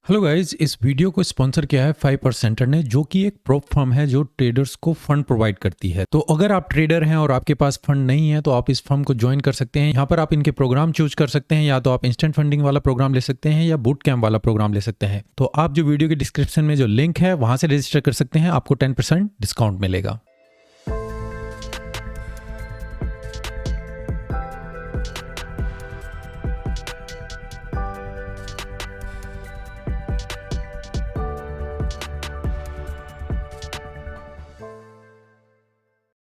Hello guys, इस video को sponsor किया है 5% ने, जो कि एक प्रोप फर्म है जो ट्रेडर्स को फंड प्रोवाइड करती है। तो अगर आप ट्रेडर हैं और आपके पास फंड नहीं है तो आप इस फर्म को ज्वाइन कर सकते हैं। यहाँ पर आप इनके प्रोग्राम चूज कर सकते हैं, या तो आप इंस्टेंट फंडिंग वाला प्रोग्राम ले सकते हैं या बूट कैम्प वाला प्रोग्राम ले सकते हैं। तो आप जो वीडियो के डिस्क्रिप्शन में जो लिंक है वहां से रजिस्टर कर सकते हैं, आपको 10% डिस्काउंट मिलेगा।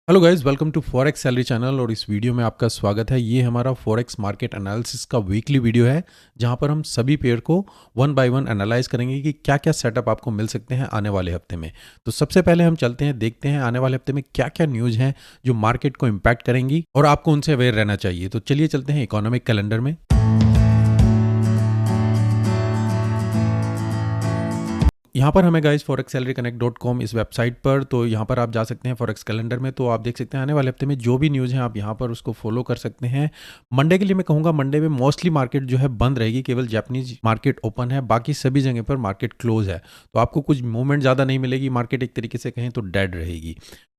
Hello guys, welcome to forex salary channel. और इस वीडियो में आपका स्वागत है। ये हमारा फॉरेक्स मार्केट एनालिसिस का वीकली वीडियो है, जहां पर हम सभी पेयर को वन बाय वन एनालाइज करेंगे कि क्या क्या सेटअप आपको मिल सकते हैं आने वाले हफ्ते में। तो सबसे पहले हम चलते हैं, देखते हैं आने वाले हफ्ते में क्या क्या न्यूज़ हैं जो मार्केट को इम्पैक्ट करेंगी और आपको उनसे अवेयर रहना चाहिए। तो चलिए चलते हैं इकोनॉमिक कैलेंडर में। यहाँ पर हमें गाइस forex-salary-connect.com इस वेबसाइट पर, तो यहाँ पर आप जा सकते हैं फॉरेक्स कैलेंडर में। तो आप देख सकते हैं आने वाले हफ्ते में जो भी न्यूज़ हैं आप यहाँ पर उसको फॉलो कर सकते हैं। मंडे के लिए मैं कहूँगा, मंडे में मोस्टली मार्केट जो है बंद रहेगी, केवल जापानीज मार्केट ओपन है, बाकी सभी जगह पर मार्केट क्लोज है। तो आपको कुछ मूवमेंट ज़्यादा नहीं मिलेगी, मार्केट एक तरीके से कहें तो डेड रहेगी।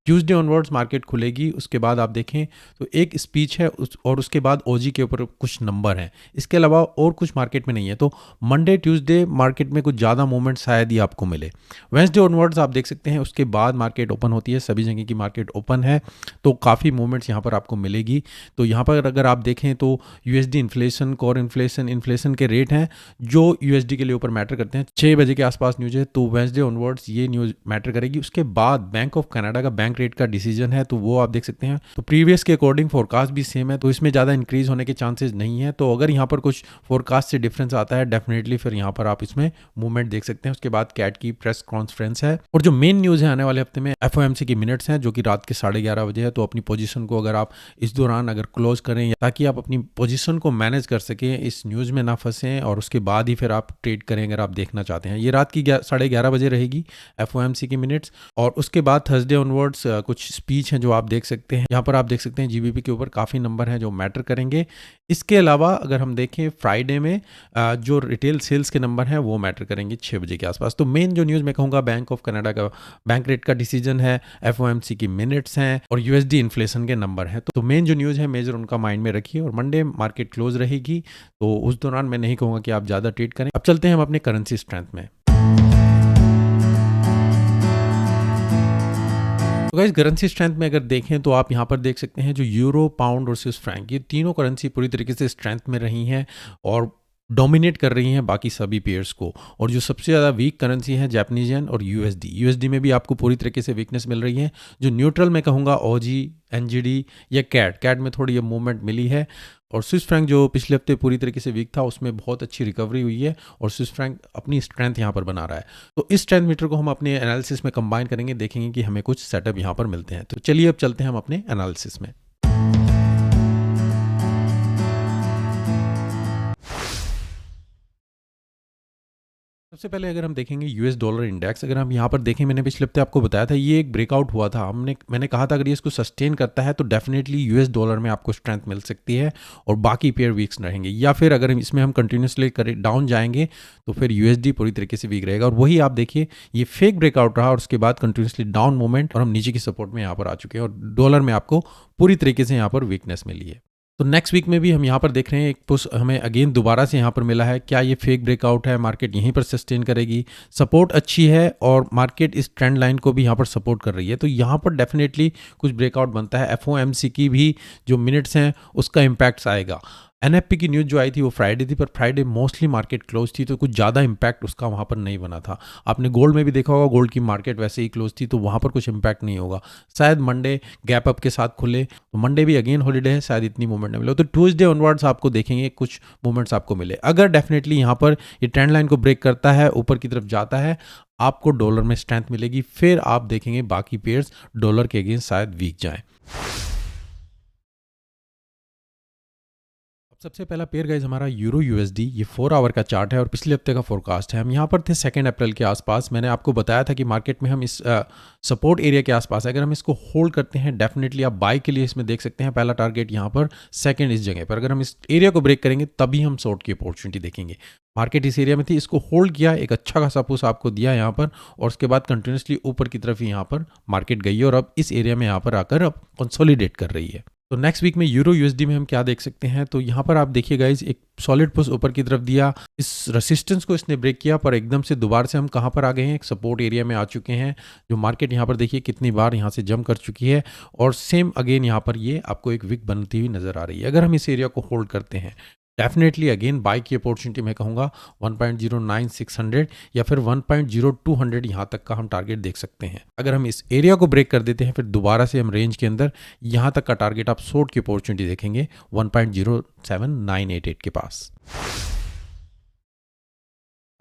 ट्यूसडे ऑनवर्ड्स मार्केट खुलेगी। उसके बाद आप देखें तो एक स्पीच है और उसके बाद ओजी के ऊपर कुछ नंबर हैं। इसके अलावा और कुछ मार्केट में नहीं है। तो मंडे ट्यूसडे मार्केट में कुछ ज़्यादा मूवमेंट शायद ही आपको मिले। वेंसडे ऑनवर्ड्स आप देख सकते हैं, उसके बाद मार्केट ओपन होती है, सभी जगह की मार्केट ओपन है, तो काफ़ी मूवमेंट्स यहाँ पर आपको मिलेगी। तो यहाँ पर अगर आप देखें तो यूएसडी इन्फ्लेशन, कोर इन्फ्लेशन के रेट हैं जो यूएसडी के लिए ऊपर मैटर करते हैं। 6 बजे के आसपास न्यूज़ है, तो वेंसडे ऑनवर्ड्स ये न्यूज़ मैटर करेगी। उसके बाद बैंक ऑफ कनाडा का बैंक रेट का डिसीजन है, तो वो आप देख सकते हैं। तो प्रीवियस के अकॉर्डिंग फोरकास्ट भी सेम है, तो इसमें ज़्यादा इंक्रीज होने के चांसेस नहीं है। तो अगर यहाँ पर कुछ फोरकास्ट से डिफरेंस आता है, डेफिनेटली फिर यहाँ पर आप इसमें मूवमेंट देख सकते हैं। उसके बाद कैट की प्रेस कॉन्फ्रेंस है, और जो मेन न्यूज़ है आने वाले हफ्ते में एफओएमसी की मिनट्स हैं, जो कि रात के 11:30 बजे है। तो अपनी पोजीशन को अगर आप इस दौरान अगर क्लोज करें, ताकि आप अपनी पोजीशन को मैनेज कर सकें, इस न्यूज़ में ना फंसें, और उसके बाद ही फिर आप ट्रेड करें अगर आप देखना चाहते हैं। ये रात की 11:30 बजे रहेगी एफओएमसी की मिनट्स। और उसके बाद थर्सडे ऑनवर्ड्स कुछ स्पीच हैं जो आप देख सकते हैं। यहाँ पर आप देख सकते हैं जीबीपी के ऊपर काफ़ी नंबर हैं जो मैटर करेंगे। इसके अलावा अगर हम देखें फ्राइडे में जो रिटेल सेल्स के नंबर हैं वो मैटर करेंगे 6 बजे के आसपास। तो मेन जो न्यूज़ मैं कहूँगा, बैंक ऑफ कनाडा का बैंक रेट का डिसीजन है, एफओएमसी की मिनट्स हैं, और यूएसडी इन्फ्लेशन के नंबर हैं। तो मेन जो न्यूज़ है मेजर उनका माइंड में रखिए। और मंडे मार्केट क्लोज रहेगी, तो उस दौरान मैं नहीं कहूँगा कि आप ज़्यादा ट्रेड करें। अब चलते हैं हम अपने करेंसी स्ट्रेंथ में। तो गाइस, करेंसी स्ट्रेंथ में अगर देखें तो आप यहाँ पर देख सकते हैं जो यूरो, पाउंड और स्विस फ्रैंक, ये तीनों करेंसी पूरी तरीके से स्ट्रेंथ में रही हैं और डोमिनेट कर रही हैं बाकी सभी पेयर्स को। और जो सबसे ज़्यादा वीक करेंसी है जापानीज येन और यूएसडी में भी आपको पूरी तरीके से वीकनेस मिल रही है। जो न्यूट्रल में कहूँगा ओजी, एनजीडी या कैट में थोड़ी ये मूवमेंट मिली है। और स्विस फ्रैंक जो पिछले हफ्ते पूरी तरीके से वीक था, उसमें बहुत अच्छी रिकवरी हुई है और स्विस फ्रैंक अपनी स्ट्रेंथ यहाँ पर बना रहा है। तो इस स्ट्रेंथ मीटर को हम अपने एनालिसिस में कंबाइन करेंगे, देखेंगे कि हमें कुछ सेटअप यहाँ पर मिलते हैं। तो चलिए अब चलते हैं हम अपने एनालिसिस में। सबसे पहले अगर हम देखेंगे यूएस डॉलर इंडेक्स, अगर हम यहाँ पर देखें, मैंने पिछले हफ्ते आपको बताया था ये एक ब्रेकआउट हुआ था। मैंने कहा था अगर ये इसको सस्टेन करता है तो डेफिनेटली यूएस डॉलर में आपको स्ट्रेंथ मिल सकती है और बाकी पेयर वीक्स रहेंगे। या फिर अगर इसमें हम कंटिन्यूसली डाउन जाएंगे तो फिर यूएसडी पूरी तरीके से वीक रहेगा। और वही आप देखिए, ये फेक ब्रेकआउट रहा और उसके बाद कंटिन्यूसली डाउन मूवमेंट, और हम नीचे की सपोर्ट में यहाँ पर आ चुके हैं, और डॉलर में आपको पूरी तरीके से यहाँ पर वीकनेस मिली है। तो नेक्स्ट वीक में भी हम यहाँ पर देख रहे हैं एक पुश हमें अगेन दोबारा से यहाँ पर मिला है। क्या ये फेक ब्रेकआउट है? मार्केट यहीं पर सस्टेन करेगी? सपोर्ट अच्छी है और मार्केट इस ट्रेंड लाइन को भी यहाँ पर सपोर्ट कर रही है, तो यहाँ पर डेफिनेटली कुछ ब्रेकआउट बनता है। एफओएमसी की भी जो मिनट्स हैं उसका इम्पैक्ट आएगा। एनएफपी की न्यूज़ जो आई थी वो फ्राइडे थी, पर फ्राइडे मोस्टली मार्केट क्लोज थी, तो कुछ ज़्यादा इम्पैक्ट उसका वहाँ पर नहीं बना था। आपने गोल्ड में भी देखा होगा, गोल्ड की मार्केट वैसे ही क्लोज थी, तो वहाँ पर कुछ इम्पैक्ट नहीं होगा। शायद मंडे गैप अप के साथ खुले, तो मंडे भी अगेन हॉलीडे है, शायद इतनी मूवमेंट नहीं मिले। तो ट्यूसडे ऑनवर्ड्स आपको देखेंगे कुछ मूवमेंट्स आपको मिले। अगर डेफिनेटली यहाँ पर ये ट्रेंड लाइन को ब्रेक करता है, ऊपर की तरफ जाता है, आपको डॉलर में स्ट्रेंथ मिलेगी। फिर आप देखेंगे बाकी पेयर्स डॉलर के अगेंस्ट शायद वीक जाएं। सबसे पहला पेयर गाइस हमारा यूरो यूएसडी, ये 4 आवर का चार्ट है और पिछले हफ्ते का फोरकास्ट है। हम यहाँ पर थे 2 अप्रैल के आसपास। मैंने आपको बताया था कि मार्केट में हम इस सपोर्ट एरिया के आसपास है, अगर हम इसको होल्ड करते हैं डेफिनेटली आप बाय के लिए इसमें देख सकते हैं। पहला टारगेट यहाँ पर, सेकंड इस जगह पर। अगर हम इस एरिया को ब्रेक करेंगे तभी हम शॉर्ट की अपॉर्चुनिटी देखेंगे। मार्केट इस एरिया में थी, इसको होल्ड किया, एक अच्छा खासा पुश आपको दिया यहाँ पर, और उसके बाद कंटिन्यूसली ऊपर की तरफ ही यहाँ पर मार्केट गई है और अब इस एरिया में यहाँ पर आकर अब कंसोलिडेट कर रही है। तो नेक्स्ट वीक में यूरो यूएसडी में हम क्या देख सकते हैं, तो यहाँ पर आप देखिए गाइज, एक सॉलिड पुश ऊपर की तरफ दिया, इस रेसिस्टेंस को इसने ब्रेक किया, पर एकदम से दोबारा से हम कहाँ पर आ गए हैं, एक सपोर्ट एरिया में आ चुके हैं। जो मार्केट यहाँ पर देखिए कितनी बार यहाँ से जंप कर चुकी है और सेम अगेन यहाँ पर ये आपको एक विक बनती हुई नजर आ रही है। अगर हम इस एरिया को होल्ड करते हैं डेफिनेटली अगेन बाय की अपॉर्चुनिटी मैं कहूँगा 1.09600 या फिर 1.0200 यहाँ तक का हम टारगेट देख सकते हैं। अगर हम इस एरिया को ब्रेक कर देते हैं फिर दोबारा से हम रेंज के अंदर यहाँ तक का टारगेट आप शॉर्ट की अपॉर्चुनिटी देखेंगे 1.07988 के पास।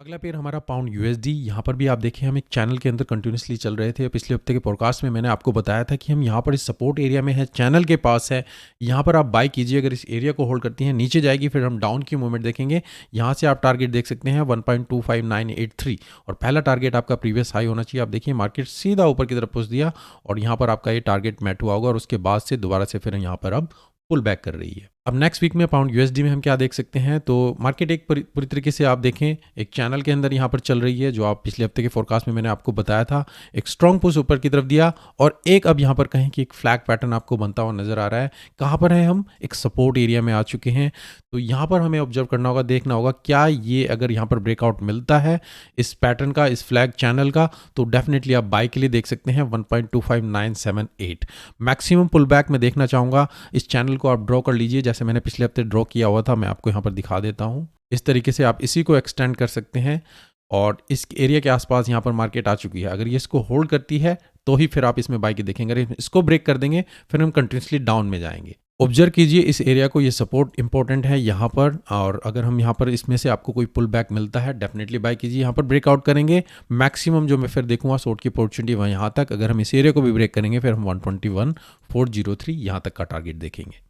अगला पेयर हमारा पाउंड यूएसडी। यहाँ पर भी आप देखें हम एक चैनल के अंदर कंटिन्यूसली चल रहे थे। पिछले हफ्ते के पॉडकास्ट में मैंने आपको बताया था कि हम यहाँ पर इस सपोर्ट एरिया में है, चैनल के पास है, यहाँ पर आप बाय कीजिए। अगर इस एरिया को होल्ड करती हैं नीचे जाएगी फिर हम डाउन की मूवमेंट देखेंगे। यहाँ से आप टारगेट देख सकते हैं 1.25983 और पहला टारगेट आपका प्रीवियस हाई होना चाहिए। आप देखिए मार्केट सीधा ऊपर की तरफ पुश दिया और यहाँ पर आपका ये टारगेट मैट हुआ होगा और उसके बाद से दोबारा से फिर यहाँ पर अब पुल बैक कर रही है। अब नेक्स्ट वीक में पाउंड यूएसडी में हम क्या देख सकते हैं, तो मार्केट एक पूरी तरीके से आप देखें एक चैनल के अंदर यहाँ पर चल रही है, जो आप पिछले हफ्ते के फोरकास्ट में मैंने आपको बताया था। एक स्ट्रॉन्ग पुश ऊपर की तरफ दिया और एक अब यहाँ पर कहें कि एक फ्लैग पैटर्न आपको बनता हुआ नजर आ रहा है। कहाँ पर है, हम एक सपोर्ट एरिया में आ चुके हैं। तो यहाँ पर हमें ऑब्जर्व करना होगा, देखना होगा क्या ये अगर यहाँ पर ब्रेकआउट मिलता है इस पैटर्न का, इस फ्लैग चैनल का, तो डेफिनेटली आप बाय के लिए देख सकते हैं 1.25978। मैक्सिमम पुल बैक में देखना चाहूँगा, इस चैनल को आप ड्रॉ कर लीजिए जैसे मैंने पिछले हफ्ते ड्रॉ किया हुआ था। मैं आपको यहाँ पर दिखा देता हूँ। इस तरीके से आप इसी को एक्सटेंड कर सकते हैं और इस एरिया के आसपास यहाँ पर मार्केट आ चुकी है। अगर ये इसको होल्ड करती है तो ही फिर आप इसमें बाय की देखेंगे। अगर इसको ब्रेक कर देंगे फिर हम कंटिन्यूसली डाउन में जाएंगे। ऑब्जर्व कीजिए इस एरिया को, ये सपोर्ट इंपॉर्टेंट है यहाँ पर, और अगर हम यहाँ पर इसमें से आपको कोई पुल बैक मिलता है डेफिनेटली बाय कीजिए। यहाँ पर ब्रेकआउट करेंगे, मैक्सिमम जो मैं फिर देखूंगा शॉर्ट की अपॉर्चुनिटी वहाँ यहाँ तक। अगर हम इस एरिया को भी ब्रेक करेंगे फिर हम 121.403 यहाँ तक का टारगेट देखेंगे।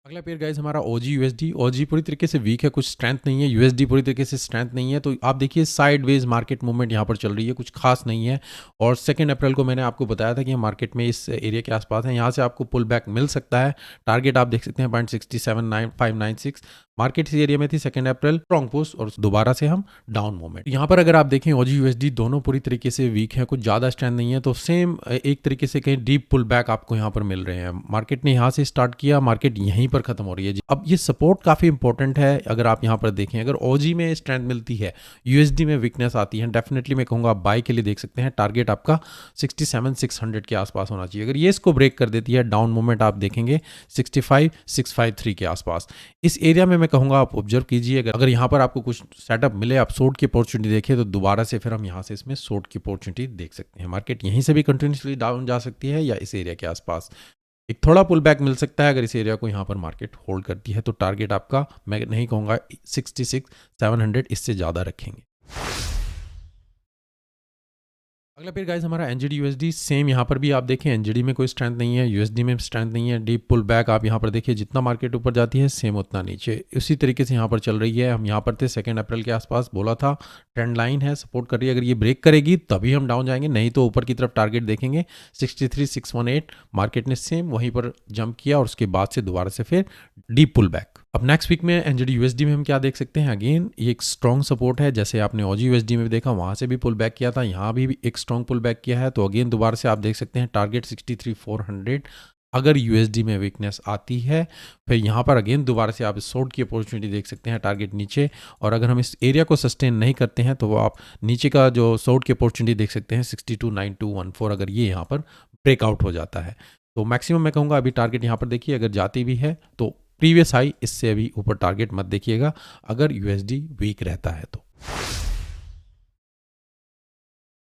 अगला पेयर गाइज हमारा ओजी यूएसडी। ओजी पूरी तरीके से वीक है, कुछ स्ट्रेंथ नहीं है। यूएसडी पूरी तरीके से स्ट्रेंथ नहीं है। तो आप देखिए साइडवेज मार्केट मूवमेंट यहाँ पर चल रही है, कुछ खास नहीं है। और 2 अप्रैल को मैंने आपको बताया था कि हम मार्केट में इस एरिया के आसपास हैं, यहाँ से आपको पुल बैक मिल सकता है। टारगेट आप देख सकते हैं 0.67596। मार्केट इस एरिया में थी 2 अप्रैल, स्ट्रॉन्ग पुश और दोबारा से हम डाउन मूवमेंट। यहाँ पर अगर आप देखें ओजी यूएसडी दोनों पूरी तरीके से वीक है, कुछ ज़्यादा स्ट्रेंथ नहीं है। तो सेम एक तरीके से कहीं डीप पुल बैक आपको यहाँ पर मिल रहे हैं। मार्केट ने यहाँ से स्टार्ट किया, मार्केट यहीं पर खत्म हो रही है। अब ये सपोर्ट काफ़ी इंपॉर्टेंट है। अगर आप यहाँ पर देखें, अगर ओजी में स्ट्रेंथ मिलती है, यूएसडी में वीकनेस आती है, डेफिनेटली मैं कहूँगा आप बाय के लिए देख सकते हैं। टारगेट आपका 67,600 के आसपास होना चाहिए। अगर ये इसको ब्रेक कर देती है, डाउन मूवमेंट आप देखेंगे 65,653 के आसपास। इस एरिया में मैं कहूँगा आप ऑब्जर्व कीजिए। अगर यहाँ पर आपको कुछ सेटअप मिले, आप शॉर्ट की अपॉर्चुनिटी देखें, तो दोबारा से फिर हम यहाँ से इसमें शॉर्ट की अपॉर्चुनिटी देख सकते हैं। मार्केट यहीं से भी कंटिन्यूसली डाउन जा सकती है या इस एरिया के आसपास एक थोड़ा पुल बैक मिल सकता है। अगर इस एरिया को यहाँ पर मार्केट होल्ड करती है तो टारगेट आपका मैं नहीं कहूँगा 66,700, इससे ज़्यादा रखेंगे। अगला पेयर गाइस हमारा एनजीडी यूएसडी। सेम यहाँ पर भी आप देखें एनजीडी में कोई स्ट्रेंथ नहीं है, यूएसडी में स्ट्रेंथ नहीं है। डीप पुल बैक आप यहाँ पर देखिए, जितना मार्केट ऊपर जाती है सेम उतना नीचे, उसी तरीके से यहाँ पर चल रही है। हम यहाँ पर थे 2 अप्रैल के आसपास, बोला था ट्रेंड लाइन है, सपोर्ट कर रही है। अगर ये ब्रेक करेगी तभी हम डाउन जाएंगे, नहीं तो ऊपर की तरफ टारगेट देखेंगे 63,618। मार्केट ने सेम वहीं पर जंप किया और उसके बाद से दोबारा से फिर डीप पुल बैक। अब नेक्स्ट वीक में एनजीडी यूएसडी में हम क्या देख सकते हैं, अगेन ये एक स्ट्रॉन्ग सपोर्ट है। जैसे आपने ओजी यूएसडी में भी देखा, वहाँ से भी पुल बैक किया था, यहाँ भी एक स्ट्रॉन्ग पुल बैक किया है। तो अगेन दोबारा से आप देख सकते हैं टारगेट 63,400। अगर यूएसडी में वीकनेस आती है फिर यहाँ पर अगेन दोबारा से आप शॉर्ट की अपॉर्चुनिटी देख सकते हैं, टारगेट नीचे। और अगर हम इस एरिया को सस्टेन नहीं करते हैं तो आप नीचे का जो शॉर्ट की अपॉर्चुनिटी देख सकते हैं 62,9214। अगर ये यहाँ पर ब्रेकआउट हो जाता है तो मैक्सिमम मैं कहूँगा अभी टारगेट यहाँ पर देखिए, अगर जाती भी है तो प्रीवियस हाई इससे अभी ऊपर टारगेट मत देखिएगा अगर यूएसडी वीक रहता है तो।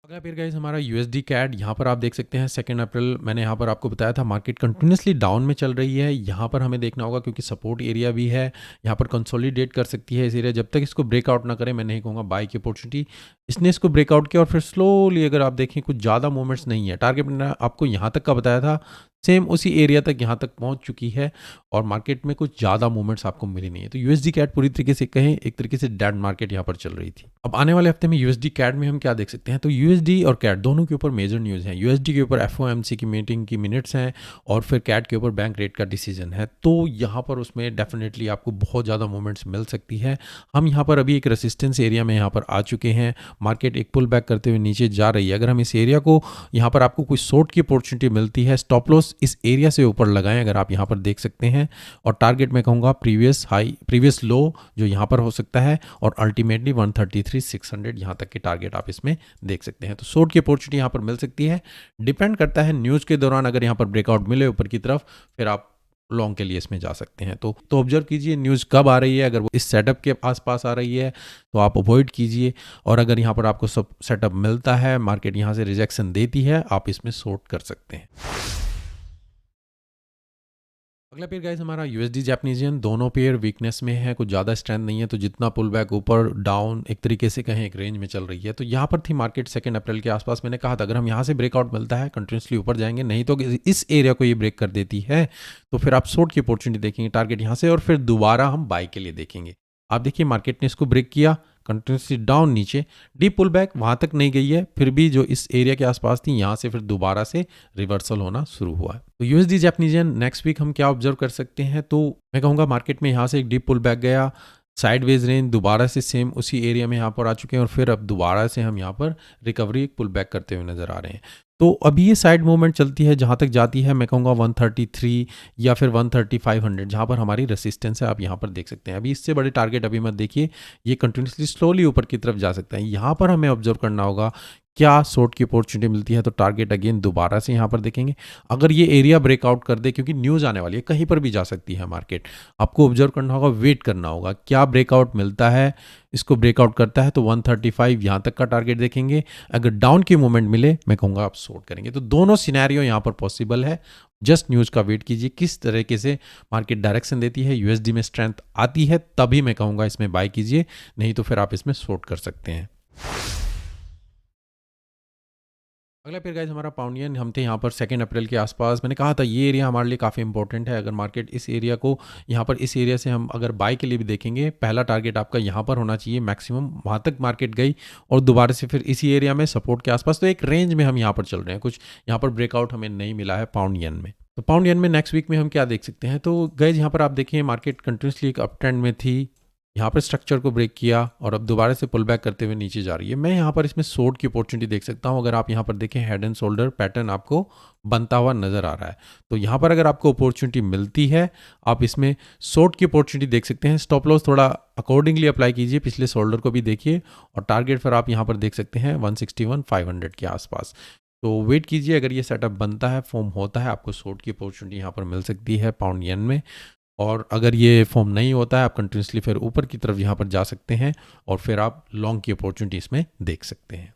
अगला पेयर गाइस हमारा यूएसडी कैड। यहाँ पर आप देख सकते हैं 2 अप्रैल मैंने यहाँ पर आपको बताया था मार्केट कंटिन्यूसली डाउन में चल रही है। यहाँ पर हमें देखना होगा क्योंकि सपोर्ट एरिया भी है, यहाँ पर कंसोलिडेट कर सकती है इस एरिया। जब तक इसको ब्रेकआउट ना करें मैं नहीं कहूँगा बाय की अपॉर्चुनिटी। इसने इसको ब्रेकआउट किया और फिर स्लोली अगर आप देखें कुछ ज़्यादा मूवमेंट्स नहीं है। टारगेट मैंने आपको यहाँ तक का बताया था सेम उसी एरिया तक यहाँ तक पहुँच चुकी है और मार्केट में कुछ ज़्यादा मूवमेंट्स आपको मिली नहीं है। तो यूएसडी कैड पूरी तरीके से कहें एक तरीके से डेड मार्केट यहाँ पर चल रही थी। अब आने वाले हफ्ते में यूएसडी कैड में हम क्या देख सकते हैं, तो यूएसडी और कैड दोनों के ऊपर मेजर न्यूज़ हैं। यूएसडी के ऊपर एफओएमसी की मीटिंग की मिनट्स हैं और फिर कैड के ऊपर बैंक रेट का डिसीजन है। तो यहाँ पर उसमें डेफिनेटली आपको बहुत ज़्यादा मूवमेंट्स मिल सकती है। हम यहाँ पर अभी एक रेसिस्टेंस एरिया में यहाँ पर आ चुके हैं, मार्केट एक पुल बैक करते हुए नीचे जा रही है। अगर हम इस एरिया को यहाँ पर आपको कोई शॉर्ट की अपॉर्चुनिटी मिलती है, स्टॉप लॉस इस एरिया से ऊपर लगाएं, अगर आप यहाँ पर देख सकते हैं। और टारगेट मैं कहूँगा प्रीवियस लो जो यहाँ पर हो सकता है और अल्टीमेटली 133,600 यहाँ तक के टारगेट आप इसमें देख सकते हैं। तो शॉर्ट की अपॉर्चुनिटी यहाँ पर मिल सकती है, डिपेंड करता है न्यूज़ के दौरान। अगर यहाँ पर ब्रेकआउट मिले ऊपर की तरफ फिर आप लॉन्ग के लिए इसमें जा सकते हैं। तो ऑब्जर्व कीजिए न्यूज़ कब आ रही है। अगर वो इस सेटअप के आसपास आ रही है तो आप अवॉइड कीजिए, और अगर यहाँ पर आपको सब सेटअप मिलता है, मार्केट यहाँ से रिजेक्शन देती है, आप इसमें शॉर्ट कर सकते हैं। अगला पेयर गाइस हमारा यूएसडी जैपनीज येन, दोनों पेयर वीकनेस में है, कुछ ज़्यादा स्ट्रेंथ नहीं है। तो जितना पुल बैक ऊपर डाउन एक तरीके से कहें एक रेंज में चल रही है। तो यहाँ पर थी मार्केट 2 अप्रैल के आसपास। मैंने कहा था अगर हम यहाँ से ब्रेकआउट मिलता है कंटिन्यूसली ऊपर जाएंगे, नहीं तो इस एरिया को ये ब्रेक कर देती है तो फिर आप शॉर्ट की अपॉर्चुनिटी देखेंगे टारगेट यहाँ से, और फिर दोबारा हम बाई के लिए देखेंगे। आप देखिए मार्केट ने इसको ब्रेक किया, कंटिन्यूसली डाउन नीचे, डीप पुल बैक वहाँ तक नहीं गई है, फिर भी जो इस एरिया के आसपास थी यहाँ से फिर दोबारा से रिवर्सल होना शुरू हुआ है। तो USD Japanese yen next week हम क्या ऑब्जर्व कर सकते हैं, तो मैं कहूँगा मार्केट में यहाँ से एक डीप पुल बैक गया, साइडवेज रेंज दोबारा से सेम उसी एरिया में यहाँ पर आ चुके हैं और फिर अब दोबारा से हम यहाँ पर रिकवरी पुल बैक करते हुए नजर आ रहे हैं। तो अभी ये साइड मूवमेंट चलती है, जहाँ तक जाती है मैं कहूँगा 133 या फिर 13500 जहाँ पर हमारी रेसिस्टेंस है, आप यहाँ पर देख सकते हैं। अभी इससे बड़े टारगेट अभी मत देखिए, ये कंटिन्यूसली स्लोली ऊपर की तरफ जा सकता है। यहाँ पर हमें ऑब्जर्व करना होगा क्या शॉर्ट की अपॉर्चुनिटी मिलती है, तो टारगेट अगेन दोबारा से यहाँ पर देखेंगे। अगर ये एरिया ब्रेकआउट कर दे, क्योंकि न्यूज़ आने वाली है, कहीं पर भी जा सकती है मार्केट, आपको ऑब्जर्व करना होगा, वेट करना होगा क्या ब्रेकआउट मिलता है। इसको ब्रेकआउट करता है तो 135 यहाँ तक का टारगेट देखेंगे। अगर डाउन की मूवमेंट मिले मैं कहूँगा आप शॉर्ट करेंगे। तो दोनों सिनेरियो यहाँ पर पॉसिबल है, जस्ट न्यूज़ का वेट कीजिए किस तरीके से मार्केट डायरेक्शन देती है। यूएसडी में स्ट्रेंथ आती है तभी मैं कहूँगा इसमें बाय कीजिए, नहीं तो फिर आप इसमें शॉर्ट कर सकते हैं। अगला पेयर गाइस हमारा पाउंड येन, हम थे यहाँ पर 2 अप्रैल के आसपास। मैंने कहा था ये एरिया हमारे लिए काफ़ी इंपॉर्टेंट है। अगर मार्केट इस एरिया को यहाँ पर इस एरिया से हम अगर बाय के लिए भी देखेंगे, पहला टारगेट आपका यहाँ पर होना चाहिए मैक्सिमम। वहाँ तक मार्केट गई और दोबारा से फिर इसी एरिया में सपोर्ट के आसपास, तो एक रेंज में हम यहाँ पर चल रहे हैं। कुछ यहाँ पर ब्रेकआउट हमें नहीं मिला है पाउंड येन में। तो पाउंड येन में नेक्स्ट वीक में हम क्या देख सकते हैं, तो गाइस यहाँ पर आप देखिए मार्केट कंटिन्यूसली एक अप ट्रेंड में थी, यहाँ पर स्ट्रक्चर को ब्रेक किया और अब दोबारा से पुल बैक करते हुए नीचे जा रही है। मैं यहाँ पर इसमें शॉर्ट की अपॉर्चुनिटी देख सकता हूँ। अगर आप यहाँ पर देखें हेड एंड शोल्डर पैटर्न आपको बनता हुआ नजर आ रहा है, तो यहाँ पर अगर आपको अपॉर्चुनिटी मिलती है आप इसमें शॉर्ट की अपॉर्चुनिटी देख सकते हैं। स्टॉप लॉस थोड़ा अकॉर्डिंगली अप्लाई कीजिए, पिछले शोल्डर को भी देखिए, और टारगेट फिर आप यहाँ पर देख सकते हैं 161,500 के आसपास। तो वेट कीजिए, अगर ये सेटअप बनता है, फॉर्म होता है, आपको शॉर्ट की अपॉर्चुनिटी यहाँ पर मिल सकती है पाउंड येन में। और अगर ये फॉर्म नहीं होता है, आप कंटिन्यूसली फिर ऊपर की तरफ यहाँ पर जा सकते हैं और फिर आप लॉन्ग की अपॉर्चुनिटी इसमें देख सकते हैं।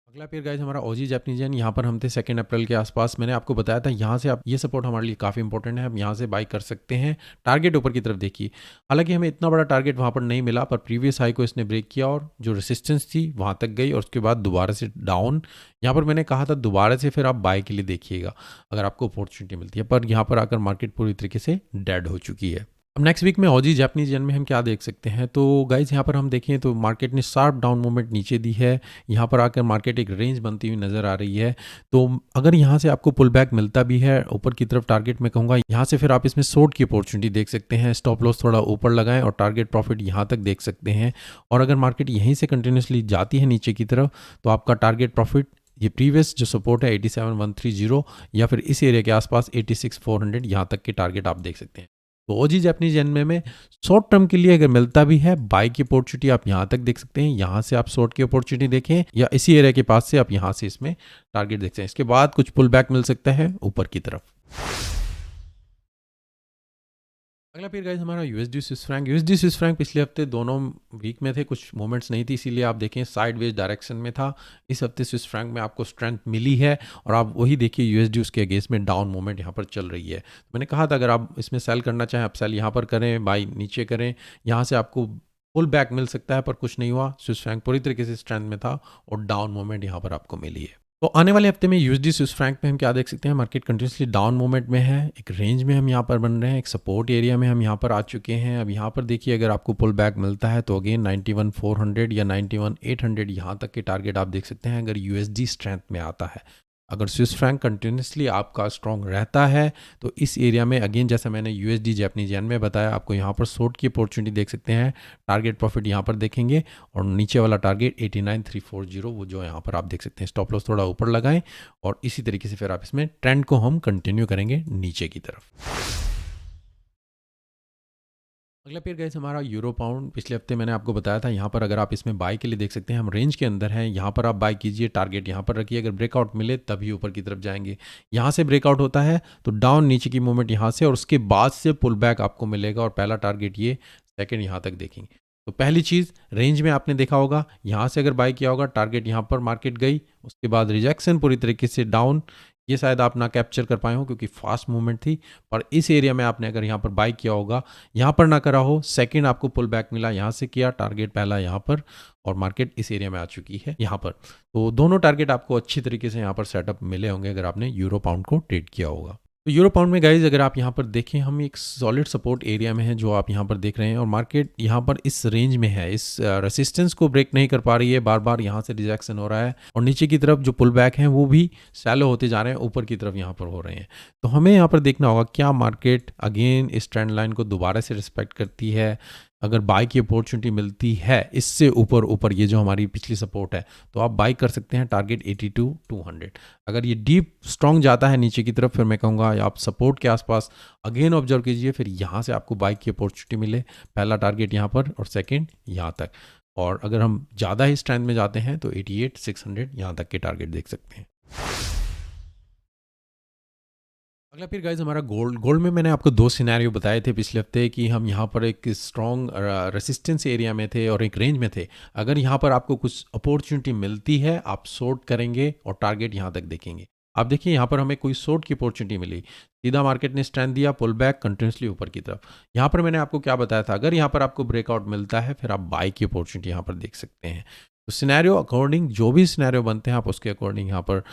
अगला पेयर गाइस हमारा ओजी जैपनीज येन, यहाँ पर हम थे 2 अप्रैल के आसपास। मैंने आपको बताया था यहाँ से आप ये सपोर्ट हमारे लिए काफ़ी इंपॉर्टेंट है, हम यहाँ से बाई कर सकते हैं। टारगेट ऊपर की तरफ देखिए, हालांकि हमें इतना बड़ा टारगेट वहाँ पर नहीं मिला, पर प्रीवियस हाई को इसने ब्रेक किया और जो रेसिस्टेंस थी वहाँ तक गई और उसके बाद दोबारा से डाउन। यहाँ पर मैंने कहा था दोबारा से फिर आप बाय के लिए देखिएगा अगर आपको अपॉर्चुनिटी मिलती है, पर यहाँ पर आकर मार्केट पूरी तरीके से डेड हो चुकी है। अब नेक्स्ट वीक में ओजी जैपनीज येन में हम क्या देख सकते हैं, तो गाइज यहाँ पर हम देखें तो मार्केट ने शार्प डाउन मूवमेंट नीचे दी है। यहाँ पर आकर मार्केट एक रेंज बनती हुई नज़र आ रही है। तो अगर यहाँ से आपको पुल बैक मिलता भी है ऊपर की तरफ, टारगेट में कहूँगा यहाँ से फिर आप इसमें शॉर्ट की अपॉर्चुनिटी देख सकते हैं। स्टॉप लॉस थोड़ा ऊपर लगाएं और टारगेट प्रॉफिट यहाँ तक देख सकते हैं। और अगर मार्केट यहीं से कंटिन्यूसली जाती है नीचे की तरफ, तो आपका टारगेट प्रॉफिट ये प्रीवियस जो सपोर्ट है 87,130 या फिर इस एरिया के आसपास 86,400 यहाँ तक के टारगेट आप देख सकते हैं। तो ओजी जैपनीज येन में शॉर्ट टर्म के लिए अगर मिलता भी है, बाय की अपॉर्चुनिटी आप यहाँ तक देख सकते हैं। यहाँ से आप शॉर्ट की अपॉर्चुनिटी देखें या इसी एरिया के पास से आप यहाँ से इसमें टारगेट देखते हैं। इसके बाद कुछ पुल बैक मिल सकता है ऊपर की तरफ। अगला पेयर गाइस हमारा USD Swiss franc. USD Swiss franc पिछले हफ्ते दोनों वीक में थे, कुछ मोमेंट्स नहीं थी, इसीलिए आप देखें साइडवेज डायरेक्शन में था। इस हफ्ते स्विस फ्रैंक में आपको स्ट्रेंथ मिली है और आप वही देखिए यूएसडी उसके अगेंस्ट में डाउन मूवमेंट यहाँ पर चल रही है। तो मैंने कहा था अगर आप इसमें सेल करना चाहें आप सेल यहाँ पर करें, बाई नीचे करें। यहाँ से आपको पुल बैक मिल सकता है पर कुछ नहीं हुआ। स्विस फ्रैंक पूरी तरीके से स्ट्रेंथ में था और डाउन मूवमेंट यहाँ पर आपको मिली है। तो आने वाले हफ्ते में यूएसडी स्विस फ्रैंक में हम क्या देख सकते हैं, मार्केट कंटिन्यूसली डाउन मूवमेंट में है, एक रेंज में हम यहाँ पर बन रहे हैं, एक सपोर्ट एरिया में हम यहाँ पर आ चुके हैं। अब यहाँ पर देखिए अगर आपको पुल बैक मिलता है तो अगेन 91,400 या 91,800 यहाँ तक के टारगेट आप देख सकते हैं अगर यूएसडी स्ट्रेंथ में आता है। अगर स्विस फ्रैंक कंटिन्यूसली आपका स्ट्रॉन्ग रहता है तो इस एरिया में अगेन जैसा मैंने यूएसडी जापानीज येन में बताया, आपको यहाँ पर शॉर्ट की अपॉर्चुनिटी देख सकते हैं। टारगेट प्रॉफिट यहाँ पर देखेंगे और नीचे वाला टारगेट 89,340 वो जो यहाँ पर आप देख सकते हैं। स्टॉप लॉस थोड़ा ऊपर लगाएं और इसी तरीके से फिर आप इसमें ट्रेंड को हम कंटिन्यू करेंगे नीचे की तरफ। अगला पेयर गाइस हमारा यूरो पाउंड। पिछले हफ्ते मैंने आपको बताया था यहाँ पर अगर आप इसमें बाय के लिए देख सकते हैं, हम रेंज के अंदर हैं, यहाँ पर आप बाय कीजिए, टारगेट यहाँ पर रखिए, अगर ब्रेकआउट मिले तभी ऊपर की तरफ जाएंगे। यहाँ से ब्रेकआउट होता है तो डाउन नीचे की मूवमेंट यहाँ से और उसके बाद से पुल बैक आपको मिलेगा और पहला टारगेट ये, सेकेंड यहाँ तक देखेंगे। तो पहली चीज़ रेंज में आपने देखा होगा, यहाँ से अगर बाय किया होगा टारगेट यहाँ पर मार्केट गई, उसके बाद रिजेक्शन पूरी तरीके से डाउन, ये शायद आप ना कैप्चर कर पाए हो क्योंकि फास्ट मूवमेंट थी। पर इस एरिया में आपने अगर यहाँ पर बाय किया होगा, यहाँ पर ना करा हो, सेकंड आपको पुल बैक मिला, यहाँ से किया, टारगेट पहला यहाँ पर और मार्केट इस एरिया में आ चुकी है यहाँ पर। तो दोनों टारगेट आपको अच्छी तरीके से यहाँ पर सेटअप मिले होंगे अगर आपने यूरो पाउंड को ट्रेड किया होगा। तो यूरो पाउंड में गाइज अगर आप यहाँ पर देखें, हम एक सॉलिड सपोर्ट एरिया में है जो आप यहाँ पर देख रहे हैं और मार्केट यहाँ पर इस रेंज में है, इस रेसिस्टेंस को ब्रेक नहीं कर पा रही है, बार बार यहाँ से रिजेक्शन हो रहा है और नीचे की तरफ जो पुल बैक हैं वो भी सैलो होते जा रहे हैं, ऊपर की तरफ यहाँ पर हो रहे हैं। तो हमें यहाँ पर देखना होगा क्या मार्केट अगेन इस ट्रेंड लाइन को दोबारा से रिस्पेक्ट करती है। अगर बाय की अपॉर्चुनिटी मिलती है इससे ऊपर ऊपर, ये जो हमारी पिछली सपोर्ट है, तो आप बाय कर सकते हैं टारगेट 82,200। अगर ये डीप स्ट्रॉन्ग जाता है नीचे की तरफ, फिर मैं कहूँगा आप सपोर्ट के आसपास अगेन ऑब्जर्व कीजिए, फिर यहाँ से आपको बाय की अपॉर्चुनिटी मिले, पहला टारगेट यहाँ पर और सेकेंड यहाँ तक। और अगर हम ज़्यादा ही स्ट्रेंथ में जाते हैं तो 88,600 यहाँ तक के टारगेट देख सकते हैं। अगला फिर गाइज हमारा गोल्ड में मैंने आपको दो सिनेरियो बताए थे पिछले हफ्ते कि हम यहाँ पर एक स्ट्रॉन्ग रेसिस्टेंस एरिया में थे और एक रेंज में थे। अगर यहाँ पर आपको कुछ अपॉर्चुनिटी मिलती है आप शॉर्ट करेंगे और टारगेट यहाँ तक देखेंगे। आप देखिए यहाँ पर हमें कोई शॉर्ट की अपॉर्चुनिटी मिली, सीधा मार्केट ने स्ट्रेंथ दिया, पुल बैक कंटिन्यूसली ऊपर की तरफ। यहाँ पर मैंने आपको क्या बताया था, अगर यहाँ पर आपको ब्रेकआउट मिलता है फिर आप बाय की अपॉर्चुनिटी यहाँ पर देख सकते हैं। तो सिनेरियो अकॉर्डिंग जो भी सिनेरियो बनते हैं आप उसके अकॉर्डिंग यहाँ पर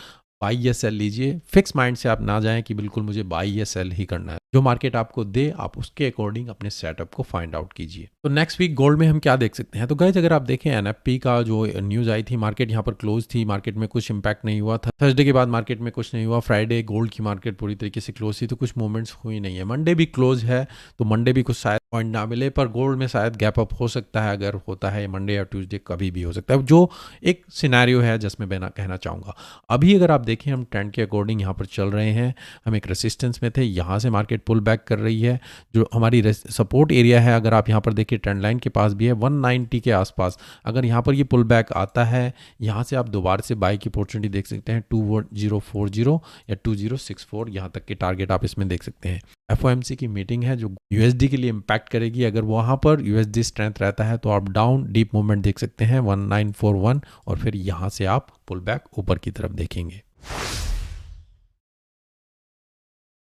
बाई या सेल लीजिए। फिक्स माइंड से आप ना जाएं कि बिल्कुल मुझे बाई या सेल ही करना है, जो मार्केट आपको दे आप उसके अकॉर्डिंग अपने सेटअप को फाइंड आउट कीजिए। तो नेक्स्ट वीक गोल्ड में हम क्या देख सकते हैं, तो गाइस अगर आप देखें एनएफपी का जो न्यूज़ आई थी, मार्केट यहाँ पर क्लोज थी, मार्केट में कुछ इंपैक्ट नहीं हुआ था। थर्सडे के बाद मार्केट में कुछ नहीं हुआ, फ्राइडे गोल्ड की मार्केट पूरी तरीके से क्लोज थी तो कुछ मूवमेंट्स हुई नहीं है। मंडे भी क्लोज है तो मंडे भी कुछ शायद पॉइंट ना मिले, पर गोल्ड में शायद गैप अप हो सकता है, अगर होता है मंडे या ट्यूसडे कभी भी हो सकता है, जो एक सिनेरियो है जिसमें मैं कहना चाहूँगा। अभी अगर आप देखें हम ट्रेंड के अकॉर्डिंग यहाँ पर चल रहे हैं, हम एक रेसिस्टेंस में थे, यहाँ से मार्केट पुल बैक कर रही है, जो हमारी सपोर्ट एरिया है अगर आप यहाँ पर देखिए ट्रेंड लाइन के पास भी है 190 के आसपास। अगर यहाँ पर ये पुल बैक आता है, यहाँ से आप दोबारा से बाई की अपॉर्चुनिटी देख सकते हैं 2040 या 2064 यहाँ तक के टारगेट आप इसमें देख सकते हैं। एफओएमसी की मीटिंग है जो यूएसडी के लिए इम्पैक्ट करेगी, अगर वहाँ पर यूएसडी स्ट्रेंथ रहता है तो आप डाउन डीप मूवमेंट देख सकते हैं 1941 और फिर यहाँ से आप पुल बैक ऊपर की तरफ देखेंगे।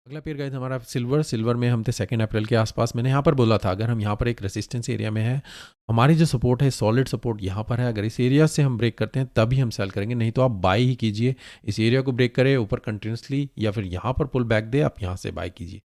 अगला पेयर गाइस हमारा सिल्वर में हम थे 2 अप्रैल के आसपास। मैंने यहाँ पर बोला था अगर हम यहाँ पर एक रेसिस्टेंस एरिया में है, हमारी जो सपोर्ट है सॉलिड सपोर्ट यहाँ पर है, अगर इस एरिया से हम ब्रेक करते हैं तभी हम सेल करेंगे, नहीं तो आप बाई ही कीजिए। इस एरिया को ब्रेक करें ऊपर कंटिन्यूसली या फिर यहाँ पर पुल बैक दे, आप यहाँ से बाई कीजिए।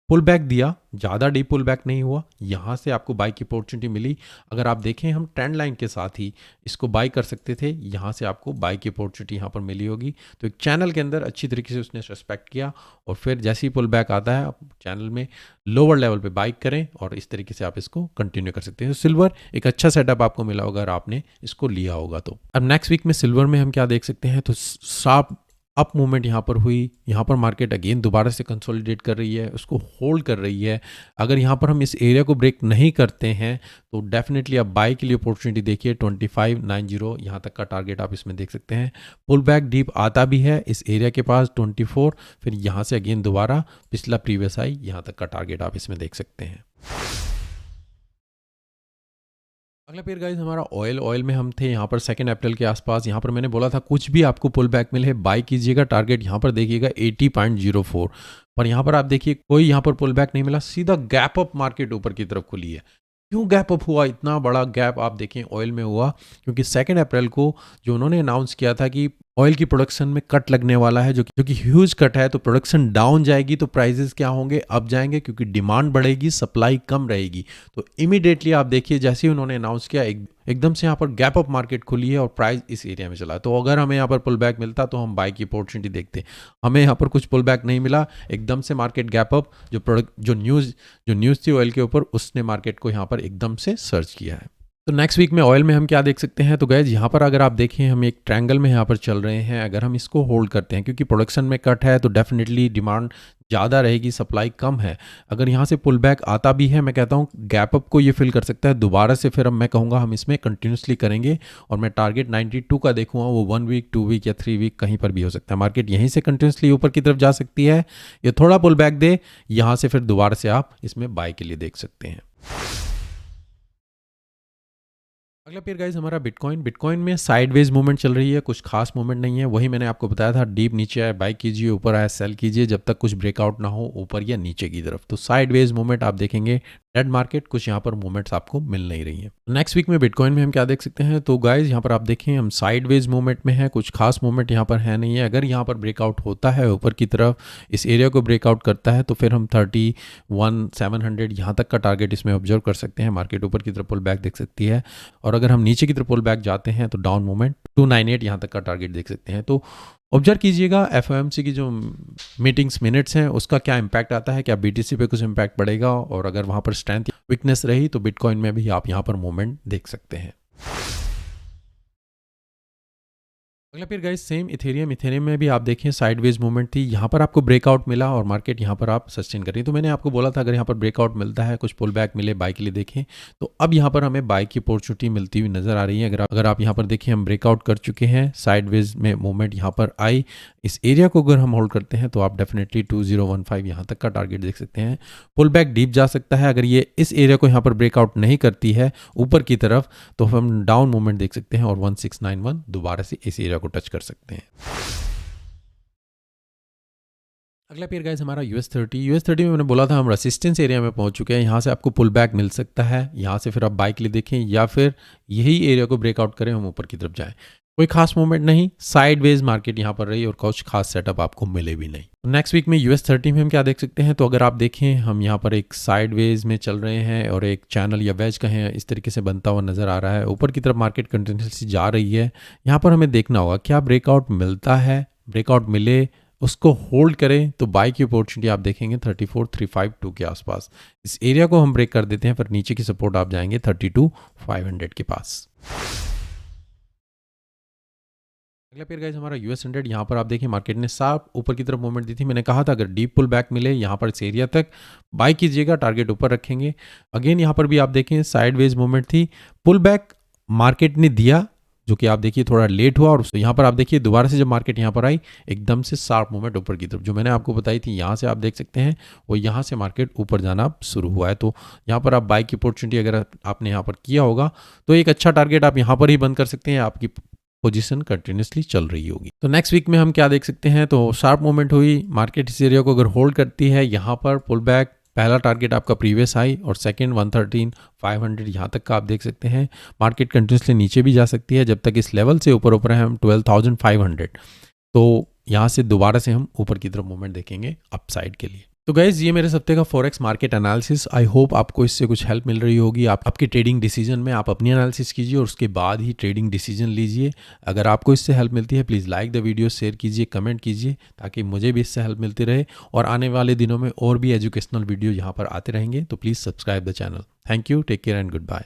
पुल बैक दिया, ज़्यादा डीप पुल बैक नहीं हुआ, यहाँ से आपको बाई की अपॉर्चुनिटी मिली। अगर आप देखें हम ट्रेंड लाइन के साथ ही इसको बाई कर सकते थे, यहाँ से आपको बाई की अपॉर्चुनिटी यहाँ पर मिली होगी। तो एक चैनल के अंदर अच्छी तरीके से उसने रिस्पेक्ट किया और फिर जैसे ही पुल बैक आता है आप चैनल में लोअर लेवल पे बाई करें और इस तरीके से आप इसको कंटिन्यू कर सकते हैं। तो सिल्वर एक अच्छा सेटअप आपको मिला होगा अगर आपने इसको लिया होगा तो। अब नेक्स्ट वीक में सिल्वर में हम क्या देख सकते हैं, तो शार्प अप मूवमेंट यहाँ पर हुई, यहाँ पर मार्केट अगेन दोबारा से कंसोलिडेट कर रही है, उसको होल्ड कर रही है। अगर यहाँ पर हम इस एरिया को ब्रेक नहीं करते हैं तो डेफिनेटली आप बाई के लिए अपॉर्चुनिटी देखिए 2590 यहाँ तक का टारगेट आप इसमें देख सकते हैं। पुल बैक डीप आता भी है इस एरिया के पास 24, फिर यहाँ से अगेन दोबारा पिछला प्रीवियस हाई यहाँ तक का टारगेट आप इसमें देख सकते हैं। अगला पेयर गाइस हमारा ऑयल में हम थे यहाँ पर 2 अप्रैल के आसपास। यहाँ पर मैंने बोला था कुछ भी आपको पुल बैक मिले बाई कीजिएगा, टारगेट यहाँ पर देखिएगा 80.04, पर यहाँ पर आप देखिए कोई यहाँ पर पुल बैक नहीं मिला, सीधा गैप अप मार्केट ऊपर की तरफ खुली है। क्यों गैप अप हुआ, इतना बड़ा गैप आप देखें ऑयल में हुआ, क्योंकि 2 अप्रैल को जो उन्होंने अनाउंस किया था कि ऑयल की प्रोडक्शन में कट लगने वाला है, जो कि ह्यूज कट है। तो प्रोडक्शन डाउन जाएगी तो प्राइसेस क्या होंगे, अप जाएंगे, क्योंकि डिमांड बढ़ेगी, सप्लाई कम रहेगी। तो इमीडिएटली आप देखिए जैसे ही उन्होंने अनाउंस किया, एकदम से यहाँ पर गैप अप मार्केट खुली है और प्राइस इस एरिया में चला। तो अगर हमें यहाँ पर पुल बैक मिलता तो हम बाय की अपॉर्चुनिटी देखते। हमें यहाँ पर कुछ पुल बैक नहीं मिला, एकदम से मार्केट गैप अप, जो न्यूज़ थी ऑयल के ऊपर, उसने मार्केट को यहाँ पर एकदम से सर्च किया है। तो नेक्स्ट वीक में ऑयल में हम क्या देख सकते हैं, तो गाइस यहाँ पर अगर आप देखें हम एक ट्रायंगल में यहाँ पर चल रहे हैं। अगर हम इसको होल्ड करते हैं, क्योंकि प्रोडक्शन में कट है तो डेफिनेटली डिमांड ज़्यादा रहेगी, सप्लाई कम है। अगर यहाँ से पुल बैक आता भी है, मैं कहता हूँ गैप अप को ये फिल कर सकता है दोबारा से, फिर अब मैं कहूँगा हम इसमें कंटिन्यूसली करेंगे। और मैं टारगेट 92 का देखूँगा, वो 1 वीक 2 वीक या 3 वीक कहीं पर भी हो सकता है। मार्केट यहीं से कंटिन्यूसली ऊपर की तरफ जा सकती है, ये थोड़ा पुल बैक दे, यहाँ से फिर दोबारा से आप इसमें बाय के लिए देख सकते हैं। अगला पेयर गाइज हमारा बिटकॉइन में साइडवेज मूवमेंट चल रही है, कुछ खास मूवमेंट नहीं है। वही मैंने आपको बताया था, डीप नीचे आया बाय कीजिए, ऊपर आया सेल कीजिए, जब तक कुछ ब्रेकआउट ना हो ऊपर या नीचे की तरफ। तो साइडवेज मूवमेंट आप देखेंगे, डेड मार्केट कुछ यहाँ पर मूवमेंट्स आपको मिल नहीं रही है। नेक्स्ट वीक में बिटकॉइन में हम क्या देख सकते हैं, तो गाइज यहाँ पर आप देखें हम साइडवेज मूवमेंट में है, कुछ खास मूवमेंट यहाँ पर है नहीं है। अगर यहाँ पर ब्रेकआउट होता है ऊपर की तरफ, इस एरिया को ब्रेकआउट करता है, तो फिर हम 31,700 यहाँ तक का टारगेट इसमें ऑब्जर्व कर सकते हैं। मार्केट ऊपर की तरफ पुल बैक देख सकती है, और अगर हम नीचे की तरफ पुल बैक जाते हैं तो डाउन मूवमेंट 298 यहाँ तक का टारगेट देख सकते हैं। तो ऑब्जर्व कीजिएगा एफओएमसी की जो मीटिंग्स मिनट्स हैं उसका क्या इंपैक्ट आता है, क्या बीटीसी पे कुछ इंपैक्ट पड़ेगा, और अगर वहाँ पर स्ट्रेंथ वीकनेस रही तो बिटकॉइन में भी आप यहाँ पर मूवमेंट देख सकते हैं। अगला फिर गाइस सेम इथेरियम में भी आप देखें साइडवेज मूवमेंट थी, यहाँ पर आपको ब्रेकआउट मिला और मार्केट यहाँ पर आप सस्टेन करें। तो मैंने आपको बोला था अगर यहाँ पर ब्रेकआउट मिलता है, कुछ पुल बैक मिले, बाय के लिए देखें। तो अब यहाँ पर हमें बाय की अपॉर्चुनिटी मिलती हुई नजर आ रही है। अगर आप यहाँ पर देखें हम ब्रेकआउट कर चुके हैं, साइडवेज में मूवमेंट यहाँ पर आई, इस एरिया को अगर हम होल्ड करते हैं तो आप डेफिनेटली 2015 यहाँ तक का टारगेट देख सकते हैं। पुल बैक डीप जा सकता है अगर ये इस एरिया को यहाँ पर ब्रेकआउट नहीं करती है ऊपर की तरफ, तो हम डाउन मूवमेंट देख सकते हैं और 1691 दोबारा से इस एरिया को टच कर सकते हैं। अगला पेयर गाइस हमारा US30 में मैंने बोला था हम रेसिस्टेंस एरिया में पहुंच चुके हैं। यहाँ से आपको पुल बैक मिल सकता है, यहाँ से फिर आप बाय के लिए देखें, या फिर यही एरिया को ब्रेकआउट करें, हम ऊपर की तरफ जाएं। कोई खास मूवमेंट नहीं, साइडवेज मार्केट यहाँ पर रही और कुछ खास सेटअप आपको मिले भी नहीं। नेक्स्ट वीक में US30 में हम क्या देख सकते हैं, तो अगर आप देखें हम यहाँ पर एक साइडवेज में चल रहे हैं और एक चैनल या वेज कहें इस तरीके से बनता हुआ नजर आ रहा है। ऊपर की तरफ मार्केट कंटिन्यूसली जा रही है, यहाँ पर हमें देखना होगा क्या ब्रेकआउट मिलता है। ब्रेकआउट मिले उसको होल्ड करें तो बाय की अपॉर्चुनिटी आप देखेंगे 34,352 के आसपास। इस एरिया को हम ब्रेक कर देते हैं, फिर नीचे की सपोर्ट आप जाएंगे 32,500 के पास। अगला पेयर गाइस हमारा US100, यहाँ पर आप देखिए मार्केट ने साफ ऊपर की तरफ मूवमेंट दी थी। मैंने कहा था अगर डीप पुल बैक मिले यहाँ पर इस एरिया तक बाय कीजिएगा, टारगेट ऊपर रखेंगे। अगेन यहाँ पर भी आप देखें साइडवेज मूवमेंट थी, पुल बैक मार्केट ने दिया, जो कि आप देखिए थोड़ा लेट हुआ, और यहाँ पर आप देखिए दोबारा से जब मार्केट यहाँ पर आई एकदम से शार्प मूवमेंट ऊपर की तरफ, जो मैंने आपको बताई थी यहाँ से आप देख सकते हैं, वो यहाँ से मार्केट ऊपर जाना शुरू हुआ है। तो यहाँ पर आप बाय की अपॉर्चुनिटी अगर आपने यहाँ पर किया होगा तो एक अच्छा टारगेट आप यहाँ पर ही बंद कर सकते हैं, आपकी पोजीशन कंटिन्यूसली चल रही होगी। तो नेक्स्ट वीक में हम क्या देख सकते हैं, तो शार्प मूवमेंट हुई, मार्केट इस एरिया को अगर होल्ड करती है, यहाँ पर पुल बैक, पहला टारगेट आपका प्रीवियस हाई और सेकंड 113,500 यहाँ तक का आप देख सकते हैं। मार्केट कंटिन्यूसली नीचे भी जा सकती है जब तक इस लेवल से ऊपर है हम 12,500। तो यहाँ से दोबारा से हम ऊपर की तरफ मूवमेंट देखेंगे अपसाइड के लिए। तो गाइज ये मेरे हफ्ते का forex market analysis, I hope आपको इससे कुछ हेल्प मिल रही होगी। आपकी ट्रेडिंग डिसीजन में आप अपनी एनालिसिस कीजिए और उसके बाद ही ट्रेडिंग डिसीजन लीजिए। अगर आपको इससे हेल्प मिलती है please like the video, share कीजिए, कमेंट कीजिए, ताकि मुझे भी इससे हेल्प मिलती रहे। और आने वाले दिनों में और भी एजुकेशनल वीडियो यहाँ पर आते रहेंगे, तो please subscribe the channel. Thank you, take care and good bye.